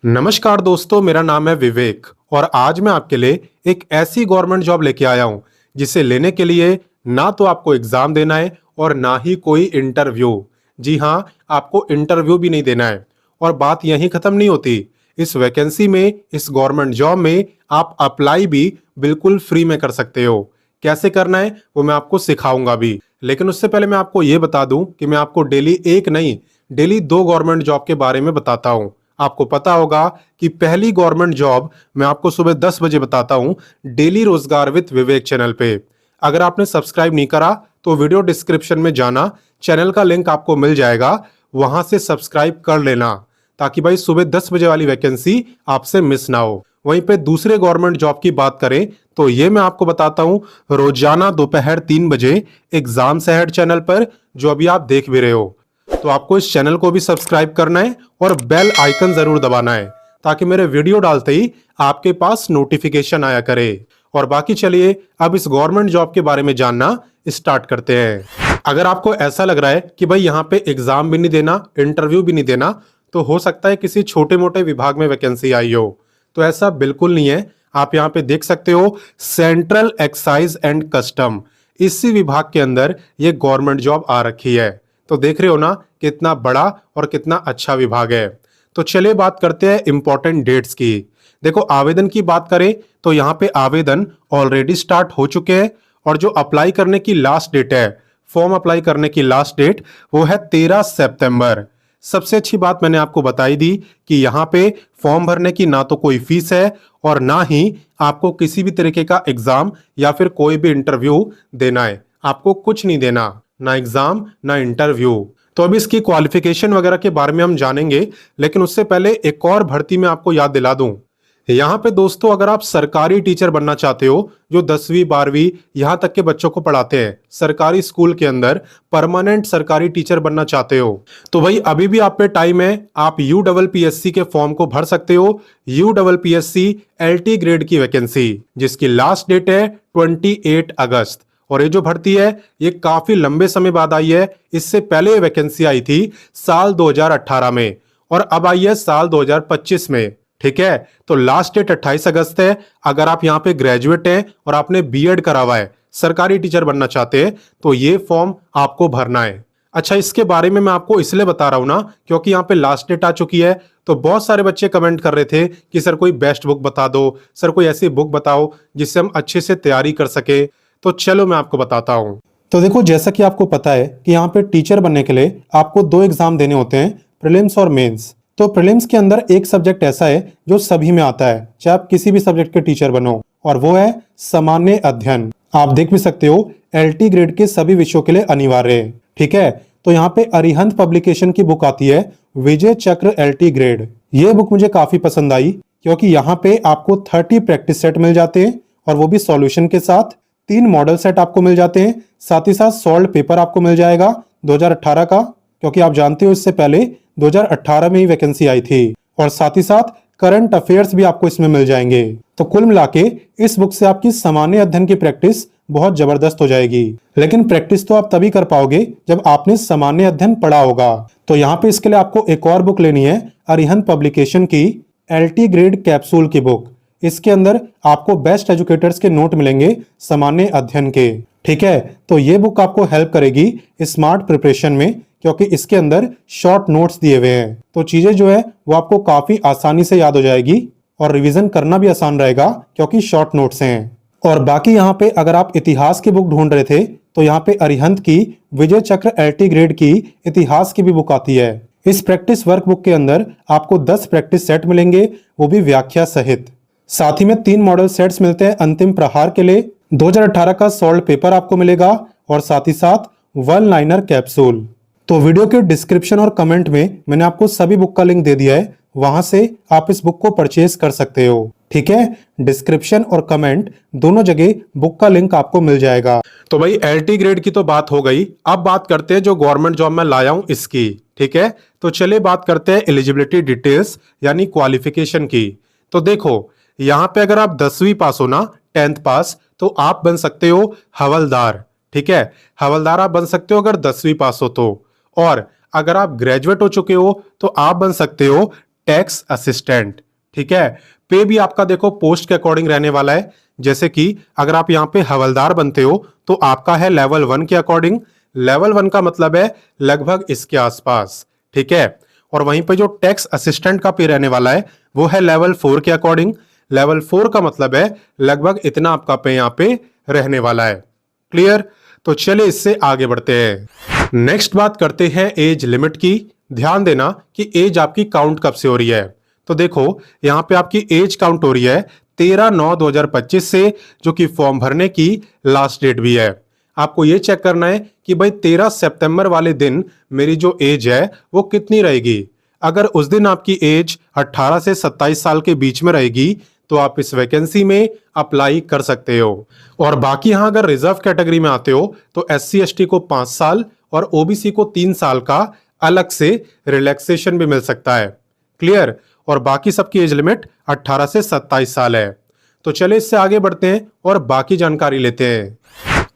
नमस्कार दोस्तों, मेरा नाम है विवेक और आज मैं आपके लिए एक ऐसी गवर्नमेंट जॉब लेके आया हूं जिसे लेने के लिए ना तो आपको एग्जाम देना है और ना ही कोई इंटरव्यू। जी हां, आपको इंटरव्यू भी नहीं देना है। और बात यहीं खत्म नहीं होती। इस वैकेंसी में, इस गवर्नमेंट जॉब में आप अप्लाई भी बिल्कुल फ्री में कर सकते हो। कैसे करना है वो मैं आपको सिखाऊंगा भी। लेकिन उससे पहले मैं आपको ये बता दूं कि मैं आपको डेली एक नहीं, डेली दो गवर्नमेंट जॉब के बारे में बताता हूं। आपको पता होगा कि पहली गवर्नमेंट जॉब मैं आपको सुबह 10 बजे बताता हूं, डेली रोजगार विद विवेक चैनल पे। अगर आपने सब्सक्राइब नहीं करा तो वीडियो डिस्क्रिप्शन में जाना, चैनल का लिंक आपको मिल जाएगा, वहां से सब्सक्राइब कर लेना ताकि भाई सुबह 10 बजे वाली वैकेंसी आपसे मिस ना हो। वहीं पे दूसरे गवर्नमेंट जॉब की बात करें तो ये मैं आपको बताता हूं, रोजाना दोपहर 3 बजे एग्जाम सेहट चैनल पर, जो अभी आप देख भी रहे हो। तो आपको इस चैनल को भी सब्सक्राइब करना है और बेल आइकन जरूर दबाना है ताकि मेरे वीडियो डालते ही आपके पास नोटिफिकेशन आया करे। और बाकी चलिए अब इस गवर्नमेंट जॉब के बारे में जानना स्टार्ट करते हैं। अगर आपको ऐसा लग रहा है कि भाई यहाँ पे एग्जाम भी नहीं देना, इंटरव्यू भी नहीं देना, तो हो सकता है किसी छोटे मोटे विभाग में वैकेंसी आई हो, तो ऐसा बिल्कुल नहीं है। आप यहाँ पे देख सकते हो, सेंट्रल एक्साइज एंड कस्टम, इसी विभाग के अंदर ये गवर्नमेंट जॉब आ रखी है। तो देख रहे हो ना कितना बड़ा और कितना अच्छा विभाग है। तो चलिए बात करते हैं इंपॉर्टेंट डेट्स की। देखो, आवेदन की बात करें तो यहाँ पे आवेदन ऑलरेडी स्टार्ट हो चुके हैं और जो अप्लाई करने की लास्ट डेट है, फॉर्म अप्लाई करने की लास्ट डेट, वो है 13 सितंबर। सबसे अच्छी बात मैंने आपको बताई दी कि यहाँ पे फॉर्म भरने की ना तो कोई फीस है और ना ही आपको किसी भी तरीके का एग्जाम या फिर कोई भी इंटरव्यू देना है। आपको कुछ नहीं देना, ना एग्जाम ना इंटरव्यू। तो अभी इसकी क्वालिफिकेशन वगैरह के बारे में हम जानेंगे, लेकिन उससे पहले एक और भर्ती में आपको याद दिला दूं। यहाँ पे दोस्तों, अगर आप सरकारी टीचर बनना चाहते हो, जो 10वीं 12वीं यहाँ तक के बच्चों को पढ़ाते हैं सरकारी स्कूल के अंदर, परमानेंट सरकारी टीचर बनना चाहते हो, तो भाई अभी भी आप पे टाइम है। आप UPPSC के फॉर्म को भर सकते हो। UPPSC LT ग्रेड की वैकेंसी, जिसकी लास्ट डेट है 28 अगस्त। और ये जो भर्ती है ये काफी लंबे समय बाद आई है। इससे पहले वैकेंसी आई थी साल 2018 में और अब आई है साल 2025 में। ठीक है, तो लास्ट डेट 28 अगस्त है। अगर आप यहाँ पे ग्रेजुएट हैं और आपने बीएड करा हुआ है, सरकारी टीचर बनना चाहते हैं, तो ये फॉर्म आपको भरना है। अच्छा, इसके बारे में मैं आपको इसलिए बता रहा हूं ना क्योंकि यहाँ पे लास्ट डेट आ चुकी है। तो बहुत सारे बच्चे कमेंट कर रहे थे कि सर कोई बेस्ट बुक बता दो, सर कोई ऐसी बुक बताओ जिससे हम अच्छे से तैयारी कर सके। तो चलो मैं आपको बताता हूं। तो देखो, जैसा कि आपको पता है कि यहाँ पे टीचर बनने के लिए आपको दो एग्जाम देने होते हैं, प्रीलिम्स और मेंस। तो प्रीलिम्स के अंदर एक सब्जेक्ट ऐसा है जो सभी में आता है, चाहे आप किसी भी सब्जेक्ट के टीचर बनो, और वो है सामान्य अध्ययन। आप देख भी सकते हो, LT ग्रेड के सभी विषयों के लिए अनिवार्य है। ठीक है, तो यहाँ पे अरिहंत पब्लिकेशन की बुक आती है, विजय चक्र LT ग्रेड। ये बुक मुझे काफी पसंद आई क्योंकि यहाँ पे आपको 30 प्रैक्टिस सेट मिल जाते हैं और वो भी सॉल्यूशन के साथ। 3 मॉडल सेट आपको मिल जाते हैं, साथ ही साथ सॉल्व पेपर आपको मिल जाएगा 2018 का, क्योंकि आप जानते हो इससे पहले 2018 में ही वैकेंसी आई थी। और साथ ही साथ करंट अफेयर्स भी आपको इसमें मिल जाएंगे। तो कुल मिला के इस बुक से आपकी सामान्य अध्ययन की प्रैक्टिस बहुत जबरदस्त हो जाएगी। लेकिन प्रैक्टिस तो आप तभी कर पाओगे जब आपने सामान्य अध्ययन पढ़ा होगा। तो यहाँ पे इसके लिए आपको एक और बुक लेनी है, अरिहंत पब्लिकेशन की LT ग्रेड कैप्सूल की बुक। इसके अंदर आपको बेस्ट एजुकेटर्स के नोट मिलेंगे सामान्य अध्ययन के। ठीक है, तो ये बुक आपको हेल्प करेगी स्मार्ट प्रिपरेशन में, क्योंकि इसके अंदर शॉर्ट नोट्स दिए हुए हैं। तो चीजें जो है वो आपको काफी आसानी से याद हो जाएगी और रिवीजन करना भी आसान रहेगा क्योंकि शॉर्ट नोट्स हैं। और बाकी यहाँ पे अगर आप इतिहास की बुक ढूंढ रहे थे तो यहाँ पे अरिहंत की विजय चक्र LT ग्रेड की इतिहास की भी बुक आती है। इस प्रैक्टिस वर्क बुक के अंदर आपको 10 प्रैक्टिस सेट मिलेंगे, वो भी व्याख्या सहित। साथ ही में 3 मॉडल सेट्स मिलते हैं अंतिम प्रहार के लिए। 2018 का सॉल्व पेपर आपको मिलेगा और साथ ही साथ 1 लाइनर कैप्सूल। तो वीडियो के डिस्क्रिप्शन और कमेंट में मैंने आपको सभी बुक का लिंक दे दिया है, वहां से आप इस बुक को परचेज कर सकते हो। ठीक है, डिस्क्रिप्शन और कमेंट दोनों जगह बुक का लिंक आपको मिल जाएगा। तो भाई LT ग्रेड की तो बात हो गई, अब बात करते हैं जो गवर्नमेंट जॉब मैं लाया हूं इसकी। ठीक है, तो चलिए बात करते हैं एलिजिबिलिटी डिटेल्स यानी क्वालिफिकेशन की। तो देखो, यहाँ पे अगर आप 10वीं पास हो ना, 10th पास, तो आप बन सकते हो हवलदार। ठीक है, हवलदार आप बन सकते हो अगर 10वीं पास हो तो। और अगर आप ग्रेजुएट हो चुके हो तो आप बन सकते हो टैक्स असिस्टेंट। ठीक है, पे भी आपका देखो पोस्ट के अकॉर्डिंग रहने वाला है। जैसे कि अगर आप यहाँ पे हवलदार बनते हो तो आपका है लेवल 1 के अकॉर्डिंग। लेवल 1 का मतलब है लगभग इसके आसपास। ठीक है, और वहीं पे जो टैक्स असिस्टेंट का पे रहने वाला है वो है लेवल 4 के अकॉर्डिंग। लेवल 4 का मतलब है लगभग इतना आपका पे यहाँ पे रहने वाला है। क्लियर? तो चलिए इससे आगे बढ़ते हैं। नेक्स्ट बात करते हैं एज लिमिट की। ध्यान देना कि एज आपकी काउंट कब से हो रही है। तो देखो यहाँ पे आपकी एज काउंट हो रही है 13/9/2025 से, जो कि फॉर्म भरने की लास्ट डेट भी है। आपको ये चेक करना है कि भाई 13 सितंबर वाले दिन मेरी जो एज है वो कितनी रहेगी। अगर उस दिन आपकी एज 18 से 27 साल के बीच में रहेगी तो आप इस वैकेंसी में अप्लाई कर सकते हो। और बाकी यहां अगर रिजर्व कैटेगरी में आते हो तो SC/ST को 5 साल और OBC को 3 साल का अलग से रिलैक्सेशन भी मिल सकता है। क्लियर? और बाकी सबकी एज लिमिट 18 से 27 साल है। तो चले इससे आगे बढ़ते हैं और बाकी जानकारी लेते हैं।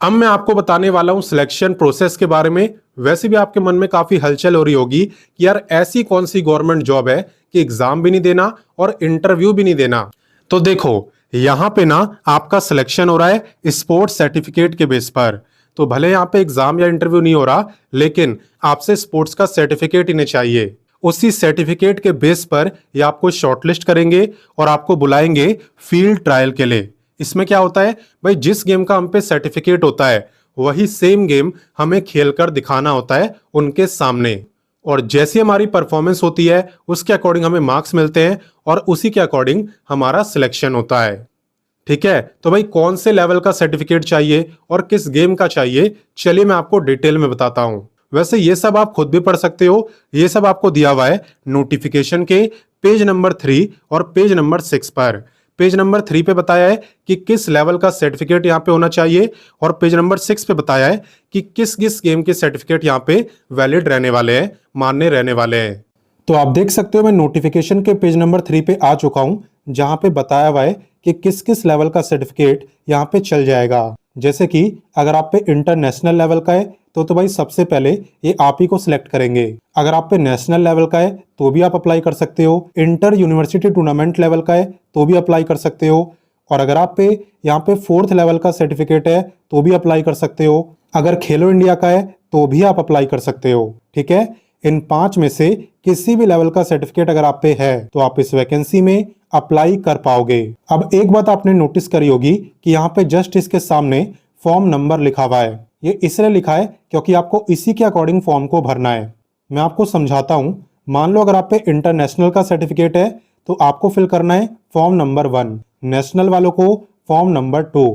अब मैं आपको बताने वाला हूं सिलेक्शन प्रोसेस के बारे में। वैसे भी आपके मन में काफी हलचल हो रही होगी कि यार ऐसी कौन सी गवर्नमेंट जॉब है कि एग्जाम भी नहीं देना और इंटरव्यू भी नहीं देना। तो देखो यहां पे ना आपका सिलेक्शन हो रहा है स्पोर्ट्स सर्टिफिकेट के बेस पर। तो भले यहां पे एग्जाम या इंटरव्यू नहीं हो रहा, लेकिन आपसे स्पोर्ट्स का सर्टिफिकेट इन्हें चाहिए। उसी सर्टिफिकेट के बेस पर ये आपको शॉर्टलिस्ट करेंगे और आपको बुलाएंगे फील्ड ट्रायल के लिए। इसमें क्या होता है भाई, जिस गेम का हम पे सर्टिफिकेट होता है वही सेम गेम हमें खेलकर दिखाना होता है उनके सामने। और जैसी हमारी परफॉर्मेंस होती है उसके अकॉर्डिंग हमें मार्क्स मिलते हैं और उसी के अकॉर्डिंग हमारा सिलेक्शन होता है। ठीक है, तो भाई कौन से लेवल का सर्टिफिकेट चाहिए और किस गेम का चाहिए, चलिए मैं आपको डिटेल में बताता हूं। वैसे ये सब आप खुद भी पढ़ सकते हो, ये सब आपको दिया हुआ है नोटिफिकेशन के पेज नंबर 3 और पेज नंबर 6 पर। पेज नंबर 3 पे बताया है कि किस लेवल का सर्टिफिकेट यहाँ पे होना चाहिए और पेज नंबर 6 पे बताया है कि किस किस गेम के सर्टिफिकेट यहाँ पे वैलिड रहने वाले हैं, मान्य रहने वाले हैं। तो आप देख सकते हो मैं नोटिफिकेशन के पेज नंबर 3 पे आ चुका हूं, जहां पे बताया हुआ है कि किस किस लेवल का सर्टिफिकेट यहाँ पे चल जाएगा। जैसे कि अगर आप पे इंटरनेशनल लेवल का है तो भाई सबसे पहले ये आप ही को सिलेक्ट करेंगे। अगर आप पे नेशनल लेवल का है तो भी आप अप्लाई कर सकते हो। इंटर यूनिवर्सिटी टूर्नामेंट लेवल का है तो भी अप्लाई कर सकते हो। और अगर आप पे यहाँ पे 4th लेवल का सर्टिफिकेट है तो भी अप्लाई कर सकते हो। अगर खेलो इंडिया का है तो भी आप अप्लाई कर सकते हो। ठीक है, इन 5 में से किसी भी लेवल का सर्टिफिकेट अगर आप पे है तो आप इस वैकेंसी में अप्लाई कर पाओगे। अब एक बात आपने नोटिस करी होगी कि यहाँ पे जस्ट इसके सामने फॉर्म नंबर लिखा हुआ है। ये इसलिए लिखा है क्योंकि आपको इसी के अकॉर्डिंग फॉर्म को भरना है। मैं आपको समझाता हूं। मान लो अगर आप पे इंटरनेशनल का सर्टिफिकेट है तो आपको फिल करना है फॉर्म नंबर 1, नेशनल वालों को form number 2,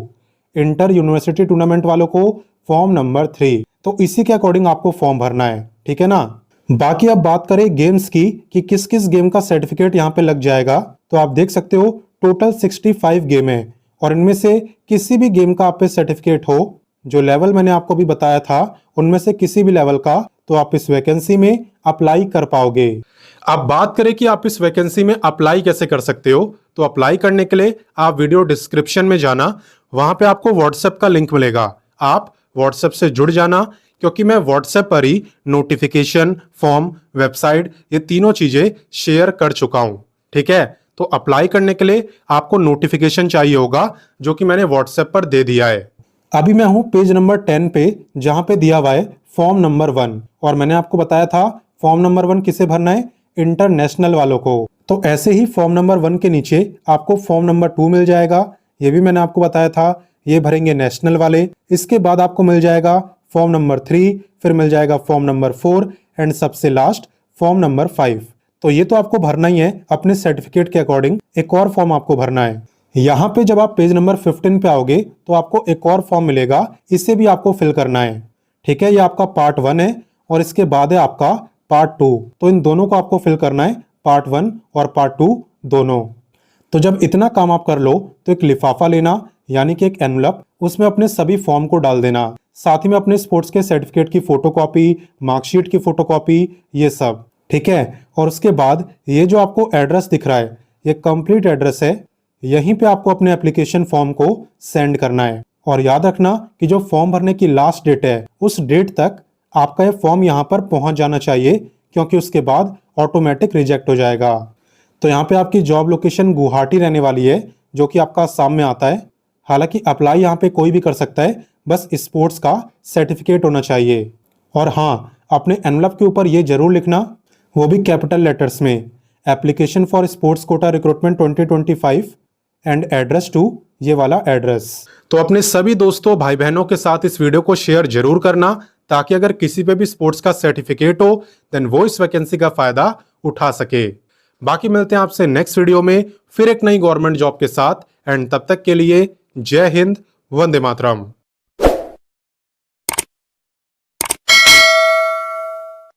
inter university tournament वालों को फॉर्म नंबर 3। तो इसी के अकॉर्डिंग आपको फॉर्म भरना है। ठीक है ना। बाकी अब बात करें गेम्स की कि किस किस गेम का सर्टिफिकेट यहाँ पे लग जाएगा, तो आप देख सकते हो टोटल 65 गेम है और इनमें से किसी भी गेम का आप पे सर्टिफिकेट हो, जो लेवल मैंने आपको भी बताया था उनमें से किसी भी लेवल का, तो आप इस वैकेंसी में अप्लाई कर पाओगे। अब बात करें कि आप इस वैकेंसी में अप्लाई कैसे कर सकते हो, तो अप्लाई करने के लिए आप वीडियो डिस्क्रिप्शन में जाना, वहां पे आपको व्हाट्सएप का लिंक मिलेगा। आप व्हाट्सएप से जुड़ जाना, क्योंकि मैं व्हाट्सएप पर ही नोटिफिकेशन, फॉर्म, वेबसाइट ये तीनों चीजें शेयर कर चुका हूं। ठीक है, तो अप्लाई करने के लिए आपको नोटिफिकेशन चाहिए होगा जो कि मैंने व्हाट्सएप पर दे दिया है। अभी मैं हूं पेज नंबर 10 पे, जहां पे दिया हुआ है फॉर्म नंबर 1 और मैंने आपको बताया था फॉर्म नंबर 1 किसे भरना है, इंटरनेशनल वालों को। तो ऐसे ही फॉर्म नंबर 1 के नीचे आपको फॉर्म नंबर 2 मिल जाएगा, ये भी मैंने आपको बताया था, ये भरेंगे नेशनल वाले। इसके बाद आपको मिल जाएगा फॉर्म नंबर 3, फिर मिल जाएगा फॉर्म नंबर 4 एंड सबसे लास्ट फॉर्म नंबर 5। तो ये तो आपको भरना ही है अपने सर्टिफिकेट के अकॉर्डिंग। एक और फॉर्म आपको भरना है। यहाँ पे जब आप पेज नंबर 15 पे आओगे तो आपको एक और फॉर्म मिलेगा, इसे भी आपको फिल करना है। ठीक है, ये आपका पार्ट 1 है और इसके बाद है आपका पार्ट 2। तो इन दोनों को आपको फिल करना है, पार्ट 1 और पार्ट 2 दोनों। तो जब इतना काम आप कर लो तो एक लिफाफा लेना, यानी कि एक एनवलप, उसमें अपने सभी फॉर्म को डाल देना। साथ ही में अपने स्पोर्ट्स के सर्टिफिकेट की फोटोकॉपी, मार्कशीट की फोटोकॉपी, ये सब। ठीक है, और उसके बाद ये जो आपको एड्रेस दिख रहा है ये कंप्लीट एड्रेस है, यहीं पे आपको अपने एप्लीकेशन फॉर्म को सेंड करना है। और याद रखना कि जो फॉर्म भरने की लास्ट डेट है उस डेट तक आपका ये फॉर्म यहाँ पर पहुंच जाना चाहिए, क्योंकि उसके बाद ऑटोमेटिक रिजेक्ट हो जाएगा। तो यहाँ पे आपकी जॉब लोकेशन गुवाहाटी रहने वाली है, जो कि आपका आसाम में आता है। हालांकि अप्लाई यहाँ पे कोई भी कर सकता है, बस स्पोर्ट्स का सर्टिफिकेट होना चाहिए। और हाँ, अपने एनवलप के ऊपर ये जरूर लिखना, वो भी कैपिटल लेटर्स में, application for sports quota recruitment 2025 and address to, ये वाला एड्रेस। तो अपने सभी दोस्तों भाई बहनों के साथ इस वीडियो को शेयर जरूर करना, ताकि अगर किसी पे भी स्पोर्ट्स का सर्टिफिकेट हो देन वो इस वैकेंसी का फायदा उठा सके। बाकी मिलते हैं आपसे नेक्स्ट वीडियो में फिर एक नई गवर्नमेंट जॉब के साथ, एंड तब तक के लिए जय हिंद, वंदे मातरम।